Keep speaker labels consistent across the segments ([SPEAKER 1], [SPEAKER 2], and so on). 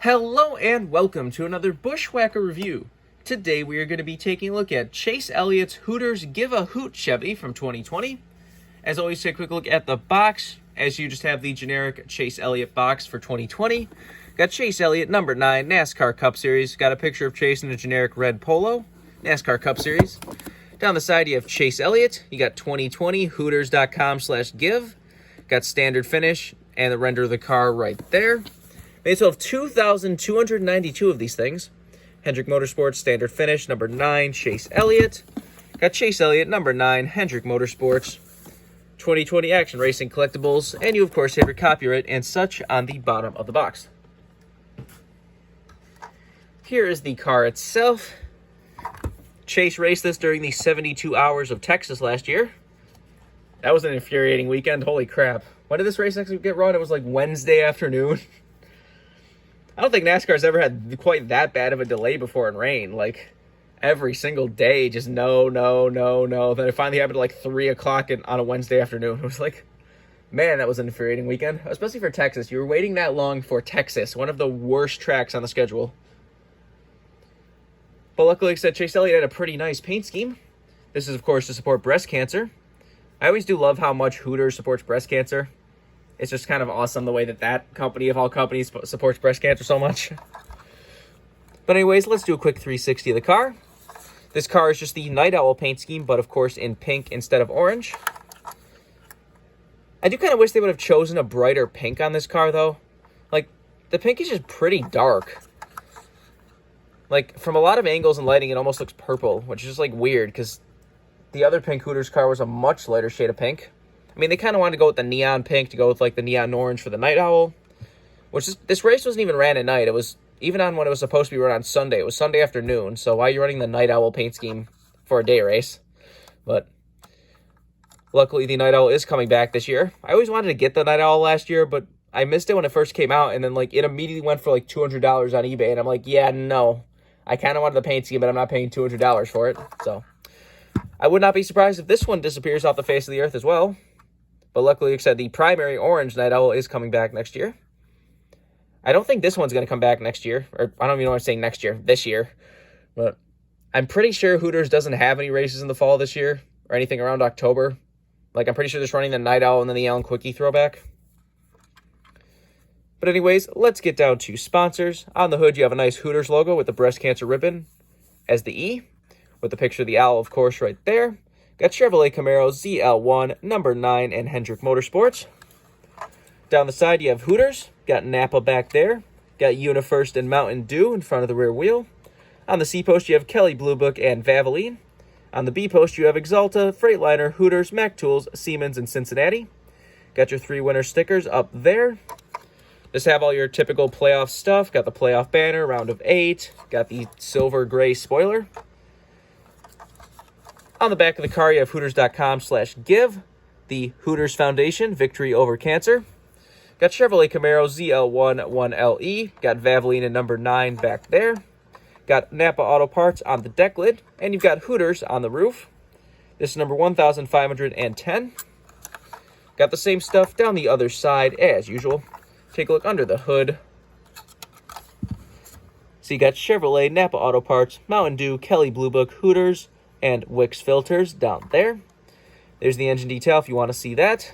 [SPEAKER 1] Hello and welcome to another Bushwhacker review. Today we are going to be taking a look at Chase Elliott's Hooters Give a Hoot Chevy from 2020. As always, take a quick look at the box, as you just have the generic Chase Elliott box for 2020. Got Chase Elliott number 9 NASCAR Cup Series. Got a picture of Chase in a generic red polo. NASCAR Cup Series. Down the side you have Chase Elliott. You got 2020 Hooters.com/give. Got standard finish and the render of the car right there. Made so of 2,292 of these things. Hendrick Motorsports standard finish, number 9, Chase Elliott. Got Chase Elliott, number 9, Hendrick Motorsports. 2020 Action Racing Collectibles. And you, of course, have your copyright and such on the bottom of the box. Here is the car itself. Chase raced this during the 72 Hours of Texas last year. That was an infuriating weekend. Holy crap. When did this race actually get run? It was like Wednesday afternoon. I don't think NASCAR's ever had quite that bad of a delay before in rain. Like, every single day, just no. Then it finally happened at like 3 o'clock on a Wednesday afternoon. It was like, man, that was an infuriating weekend. Especially for Texas. You were waiting that long for Texas, one of the worst tracks on the schedule. But luckily, like I said, Chase Elliott had a pretty nice paint scheme. This is, of course, to support breast cancer. I always do love how much Hooters supports breast cancer. It's just kind of awesome the way that company of all companies supports breast cancer so much. But anyways, let's do a quick 360 of the car. This car is just the Night Owl paint scheme, but of course in pink instead of orange. I do kind of wish they would have chosen a brighter pink on this car, though. Like, the pink is just pretty dark. Like, from a lot of angles and lighting, it almost looks purple, which is just, like, weird, because the other pink Hooters car was a much lighter shade of pink. I mean, they kind of wanted to go with the neon pink to go with, like, the neon orange for the Night Owl. Which is, this race wasn't even ran at night. It was, even on when it was supposed to be run on Sunday. It was Sunday afternoon. So why are you running the Night Owl paint scheme for a day race? But luckily, the Night Owl is coming back this year. I always wanted to get the Night Owl last year, but I missed it when it first came out. And then, like, it immediately went for, like, $200 on eBay. And I'm like, yeah, no. I kind of wanted the paint scheme, but I'm not paying $200 for it. So I would not be surprised if this one disappears off the face of the earth as well. But luckily, like I said, the primary orange Night Owl is coming back next year. I don't think this one's going to come back next year. Or I don't even know what I'm saying next year. This year. But I'm pretty sure Hooters doesn't have any races in the fall this year. Or anything around October. Like, I'm pretty sure they're just running the Night Owl and then the Alan Quickie throwback. But anyways, let's get down to sponsors. On the hood, you have a nice Hooters logo with the breast cancer ribbon as the E. With the picture of the owl, of course, right there. Got Chevrolet Camaro ZL1, number 9, and Hendrick Motorsports. Down the side, you have Hooters. Got Napa back there. Got UniFirst and Mountain Dew in front of the rear wheel. On the C post, you have Kelly Blue Book and Valvoline. On the B post, you have Exalta, Freightliner, Hooters, Mac Tools, Siemens, and Cincinnati. Got your 3 winner stickers up there. Just have all your typical playoff stuff. Got the playoff banner, round of 8. Got the silver gray spoiler. On the back of the car, you have Hooters.com/give, the Hooters Foundation, Victory Over Cancer. Got Chevrolet Camaro ZL1 1LE. Got Valvoline and number 9 back there. Got Napa Auto Parts on the deck lid. And you've got Hooters on the roof. This is number 1510. Got the same stuff down the other side as usual. Take a look under the hood. So you got Chevrolet, Napa Auto Parts, Mountain Dew, Kelly Blue Book, Hooters, and Wix filters down there. There's the engine detail if you want to see that.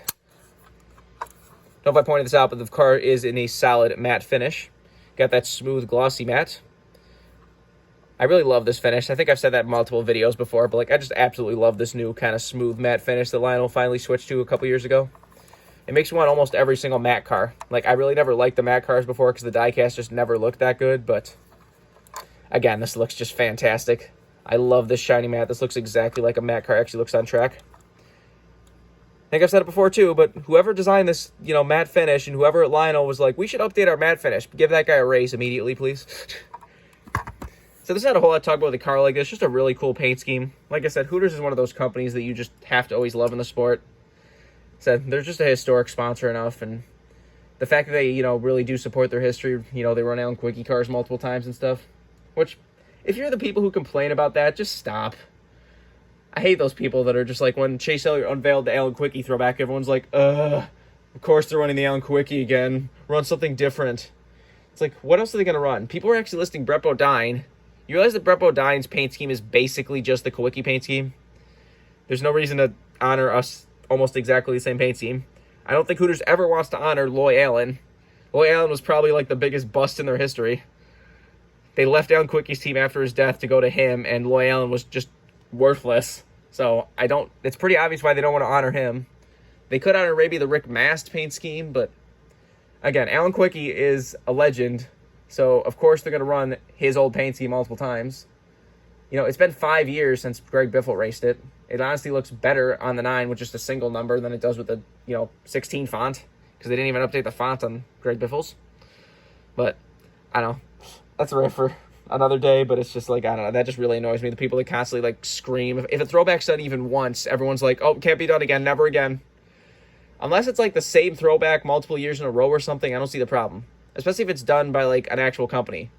[SPEAKER 1] Don't know if I pointed this out, but the car is in a solid matte finish. Got that smooth glossy matte. I really love this finish. I think I've said that in multiple videos before, but like I just absolutely love this new kind of smooth matte finish that Lionel finally switched to a couple years ago. It makes me want almost every single matte car. Like, I really never liked the matte cars before because the Diecast just never looked that good, but again, this looks just fantastic. I love this shiny matte. This looks exactly like a matte car actually looks on track. I think I've said it before too, but whoever designed this, matte finish, and whoever at Lionel was like, we should update our matte finish. Give that guy a raise immediately, please. So there's not a whole lot to talk about with a car like this. Just a really cool paint scheme. Like I said, Hooters is one of those companies that you just have to always love in the sport. So they're just a historic sponsor enough, and the fact that they, really do support their history, they run Alan Quickie cars multiple times and stuff, which, if you're the people who complain about that, just stop. I hate those people that are just like, when Chase Elliott unveiled the Alan Quickie throwback, everyone's like, of course they're running the Alan Quickie again. Run something different. It's like, what else are they going to run? People are actually listing Brett Bodine. You realize that Brett Bodine's paint scheme is basically just the Kawicki paint scheme? There's no reason to honor us almost exactly the same paint scheme. I don't think Hooters ever wants to honor Loy Allen. Loy Allen was probably like the biggest bust in their history. They left down Kawicki's team after his death to go to him, and Loy Allen was just worthless. So it's pretty obvious why they don't want to honor him. They could honor maybe the Rick Mast paint scheme, but again, Alan Kawicki is a legend, so of course they're going to run his old paint scheme multiple times. You know, it's been 5 years since Greg Biffle raced it. It honestly looks better on the 9 with just a single number than it does with the, 16 font, because they didn't even update the font on Greg Biffle's. But, I don't know. That's a riff for another day, but it's just like, I don't know. That just really annoys me. The people that constantly, like, scream. If a throwback's done even once, everyone's like, oh, can't be done again, never again. Unless it's, like, the same throwback multiple years in a row or something, I don't see the problem. Especially if it's done by, like, an actual company.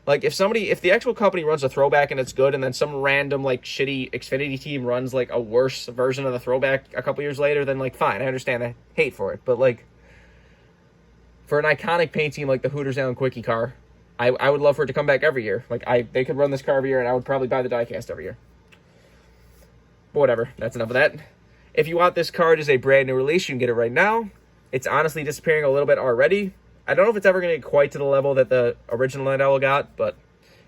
[SPEAKER 1] Like, if the actual company runs a throwback and it's good, and then some random, like, shitty Xfinity team runs, like, a worse version of the throwback a couple years later, then, like, fine, I understand the hate for it. But, like, for an iconic paint team like the Hooters Alan Kawicki car, I would love for it to come back every year. Like, they could run this car every year, and I would probably buy the diecast every year. But whatever, that's enough of that. If you want this card as a brand new release, you can get it right now. It's honestly disappearing a little bit already. I don't know if it's ever going to get quite to the level that the original Night Owl got, but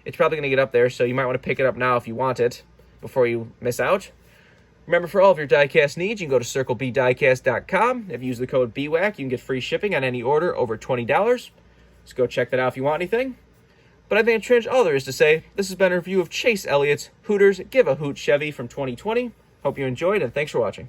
[SPEAKER 1] it's probably going to get up there, so you might want to pick it up now if you want it before you miss out. Remember, for all of your diecast needs, you can go to CircleBDiecast.com. If you use the code BWhack, you can get free shipping on any order over $20. Just go check that out if you want anything. But I think it's all there is to say. This has been a review of Chase Elliott's Hooters Give a Hoot Chevy from 2020. Hope you enjoyed, and thanks for watching.